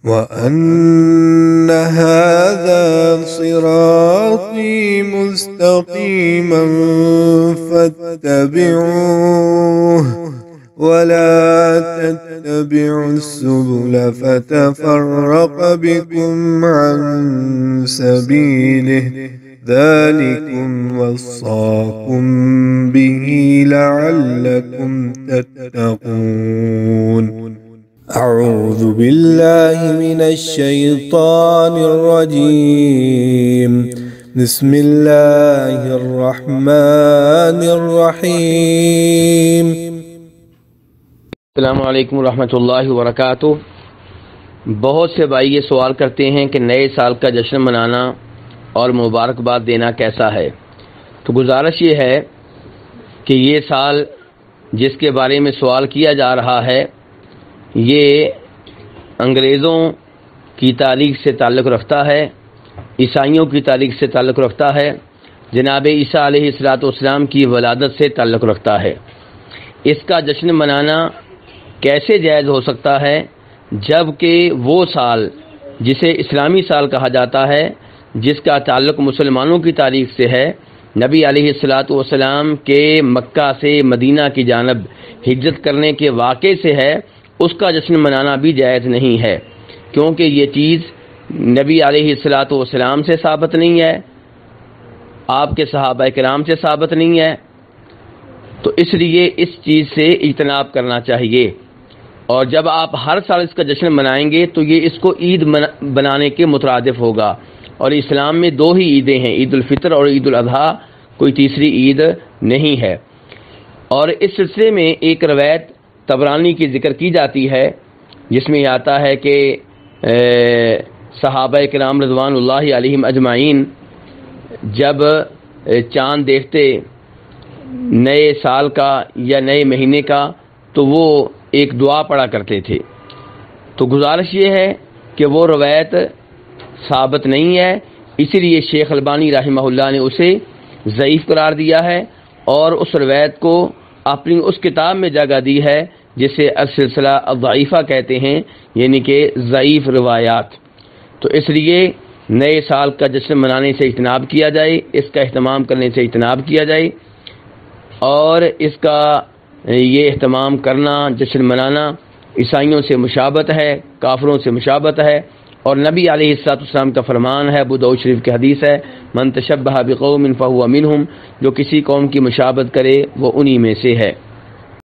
وَأَنَّ هَذَا صِرَاطِي مُسْتَقِيمًا فَاتَّبِعُوهُ وَلَا تَتَّبِعُوا السُّبُلَ فَتَفَرَّقَ بِكُمْ عَنْ سَبِيلِهِ ذَلِكُمْ وَصَّاكُمْ بِهِ لَعَلَّكُمْ تَتَّقُونَ اعوذ باللہ من الشیطان الرجیم بسم اللہ الرحمن الرحیم السلام علیکم ورحمۃ اللہ وبرکاتہ۔ بہت سے بھائی یہ سوال کرتے ہیں کہ نئے سال کا جشن منانا اور مبارکباد دینا کیسا ہے؟ تو گزارش یہ ہے کہ یہ سال جس کے بارے میں سوال کیا جا رہا ہے یہ انگریزوں کی تاریخ سے تعلق رکھتا ہے، عیسائیوں کی تاریخ سے تعلق رکھتا ہے، جناب عیسیٰ علیہ السلام کی ولادت سے تعلق رکھتا ہے۔ اس کا جشن منانا کیسے جائز ہو سکتا ہے جب کہ وہ سال جسے اسلامی سال کہا جاتا ہے، جس کا تعلق مسلمانوں کی تاریخ سے ہے، نبی علیہ السلام کے مکہ سے مدینہ کی جانب ہجرت کرنے کے واقعے سے ہے، اس کا جشن منانا بھی جائز نہیں ہے، کیونکہ یہ چیز نبی علیہ السلام سے ثابت نہیں ہے، آپ کے صحابہ کرام سے ثابت نہیں ہے، تو اس لیے اس چیز سے اجتناب کرنا چاہیے۔ اور جب آپ ہر سال اس کا جشن منائیں گے تو یہ اس کو عید بنانے کے مترادف ہوگا، اور اسلام میں دو ہی عیدیں ہیں، عید الفطر اور عید الاضحیٰ، کوئی تیسری عید نہیں ہے۔ اور اس سلسلے میں ایک روایت طبرانی کی ذکر کی جاتی ہے جس میں آتا ہے کہ صحابہ کرام رضوان اللہ علیہم اجمعین جب چاند دیکھتے نئے سال کا یا نئے مہینے کا تو وہ ایک دعا پڑھا کرتے تھے۔ تو گزارش یہ ہے کہ وہ روایت ثابت نہیں ہے، اسی لیے شیخ البانی رحمہ اللہ نے اسے ضعیف قرار دیا ہے اور اس روایت کو اپنی اس کتاب میں جگہ دی ہے جسے السلسلہ الضعیفہ کہتے ہیں، یعنی کہ ضعیف روایات۔ تو اس لیے نئے سال کا جشن منانے سے اجتناب کیا جائے، اس کا اہتمام کرنے سے اجتناب کیا جائے، اور اس کا یہ اہتمام کرنا، جشن منانا عیسائیوں سے مشابہت ہے، کافروں سے مشابہت ہے، اور نبی علیہ السلام کا فرمان ہے، ابو داؤد شریف کی حدیث ہے، من تشبہ بقوم فہو منہم، جو کسی قوم کی مشابہت کرے وہ انہی میں سے ہے۔